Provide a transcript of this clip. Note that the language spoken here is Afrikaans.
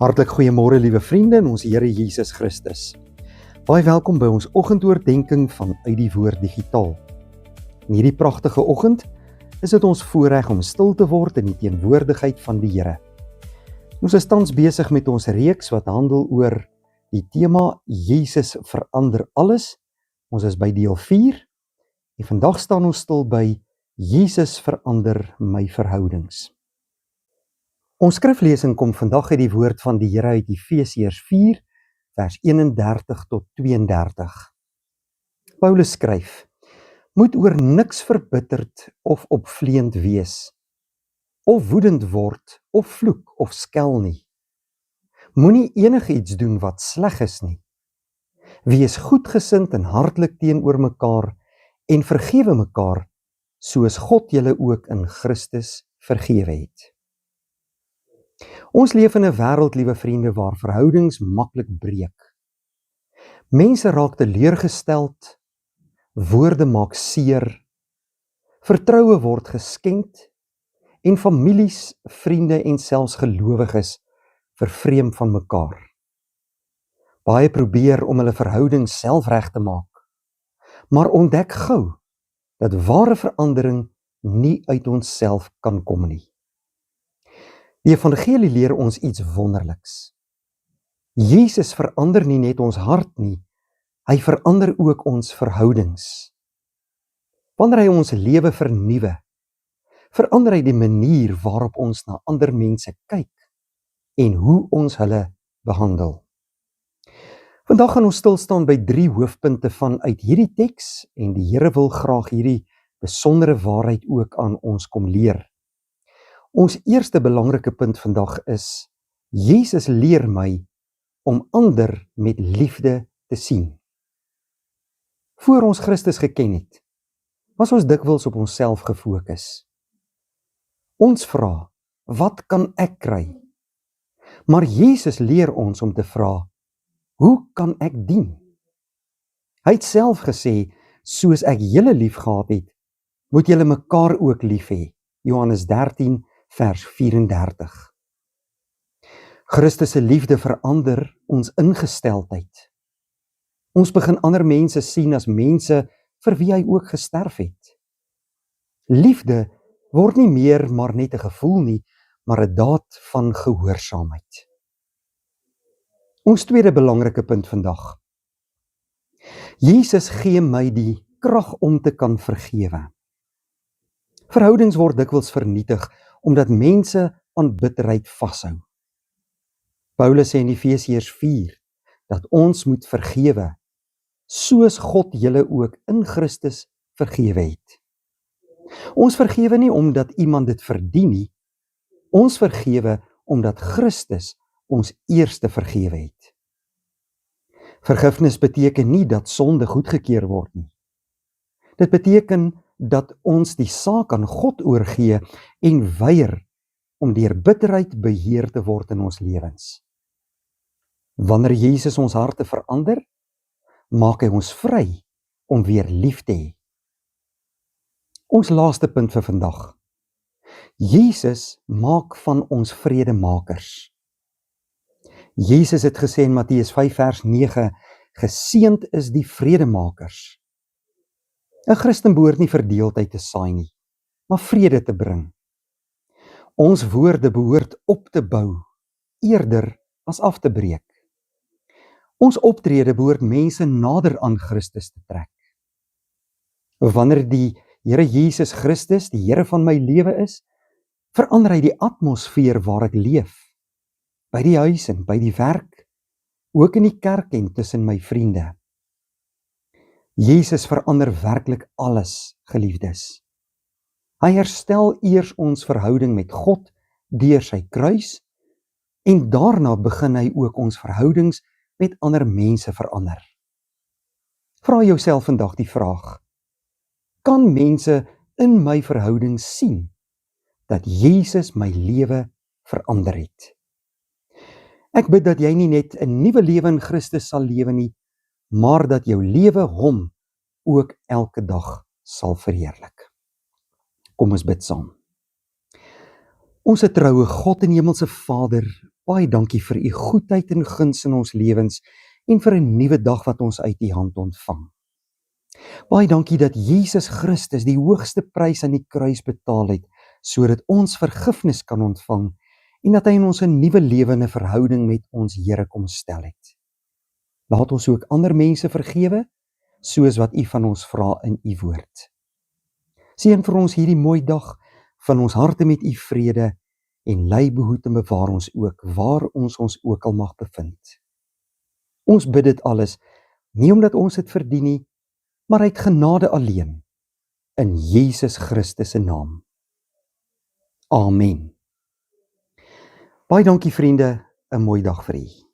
Hartlik goeiemôre liewe vriende in ons Here Jesus Christus. Baie welkom by ons oggendoordenkings vanuit die woord digitaal. In hierdie pragtige oggend is dit ons voorreg om stil te word in die teenwoordigheid van die Here. Ons is tans besig met ons reeks wat handel oor die tema Jesus verander alles. Ons is by deel 4 en vandag staan ons stil by Jesus verander my verhoudings. Ons skriflesing kom vandag uit die woord van die Here uit Efesiërs 4, vers 31 tot 32. Paulus skryf: Moet oor niks verbitterd of opvleend wees, of woedend word, of vloek of skel nie. Moenie enigiets doen wat sleg is nie. Wees goedgesind en hartlik teenoor mekaar en vergewe mekaar, soos God julle ook in Christus vergewe het. Ons leef in 'n wêreld, liewe vriende, waar verhoudings maklik breek. Mense raak teleurgesteld, woorde maak seer, vertroue word geskend en families, vriende en selfs gelowiges vervreem van mekaar. Baie probeer om hulle verhoudings self reg te maak, maar ontdek gou dat ware verandering nie uit onsself kan kom nie. Die evangelie leer ons iets wonderliks. Jesus verander nie net ons hart nie, hy verander ook ons verhoudings. Wanneer hy ons lewe vernuwe, verander hy die manier waarop ons na ander mense kyk en hoe ons hulle behandel. Vandag gaan ons stil staan by 3 hoofpunte vanuit hierdie teks en die Here wil graag hierdie besondere waarheid ook aan ons kom leer. Ons eerste belangrike punt vandag is, Jesus leer my om ander met liefde te sien. Voor ons Christus geken het, was ons dikwels op onsself gefokus. Ons vra, wat kan ek kry? Maar Jesus leer ons om te vra, hoe kan ek dien? Hy het self gesê, soos ek julle lief gehad het, moet julle mekaar ook lief hê. Johannes 13 vers 34. Christus se liefde verander ons ingesteldheid. Ons begin ander mense sien as mense vir wie hy ook gesterf het. Liefde word nie meer maar net 'n gevoel nie, maar 'n daad van gehoorsaamheid. Ons tweede belangrike punt vandag. Jesus gee my die krag om te kan vergewe. Verhoudings word dikwels vernietig omdat mense aan bitterheid vashou. Paulus sê in Efesiërs 4 dat ons moet vergewe, soos God julle ook in Christus vergewe het. Ons vergewe nie omdat iemand dit verdien nie, ons vergewe omdat Christus ons eerste vergewe het. Vergifnis beteken nie dat sonde goedgekeur word nie. Dit beteken dat ons die saak aan God oorgee en weier om deur bitterheid beheer te word in ons lewens. Wanneer Jesus ons harte verander, maak hy ons vry om weer lief te hê. Ons laaste punt vir vandag. Jesus maak van ons vredemakers. Jesus het gesê in Matteus 5 vers 9, geseënd is die vredemakers. 'n Christen behoort nie verdeeldheid te saai nie, maar vrede te bring. Ons woorde behoort op te bou, eerder as af te breek. Ons optrede behoort mense nader aan Christus te trek. Wanneer die Here Jesus Christus die Here van my lewe is, verander hy die atmosfeer waar ek leef, by die huis en by die werk, ook in die kerk en tussen my vriende. Jesus verander werklik alles, geliefdes. Hy herstel eers ons verhouding met God deur sy kruis en daarna begin hy ook ons verhoudings met ander mense verander. Vra jouself vandag die vraag, kan mense in my verhoudings sien dat Jesus my lewe verander het? Ek bid dat jy nie net 'n nuwe lewe in Christus sal lewe nie, maar dat jou lewe hom ook elke dag sal verheerlik. Kom ons bid saam. Onse troue God en Hemelse Vader, Baie dankie vir u goedheid en guns in ons lewens en vir 'n nuwe dag wat ons uit u hand ontvang. Baie dankie dat Jesus Christus die hoogste prys aan die kruis betaal het, sodat ons vergifnis kan ontvang en dat hy in ons 'n nuwe lewende verhouding met ons Here kom stel het. Laat ons ook ander mense vergewe, soos wat u van ons vra in u woord. Seën vir ons hierdie mooi dag, van ons harte met u vrede, en lei, behoed en bewaar ons ook, waar ons ook al mag bevind. Ons bid dit alles, nie omdat ons dit verdien nie, maar uit genade alleen, in Jesus Christus se naam. Amen. Baie dankie vriende, 'n mooi dag vir u.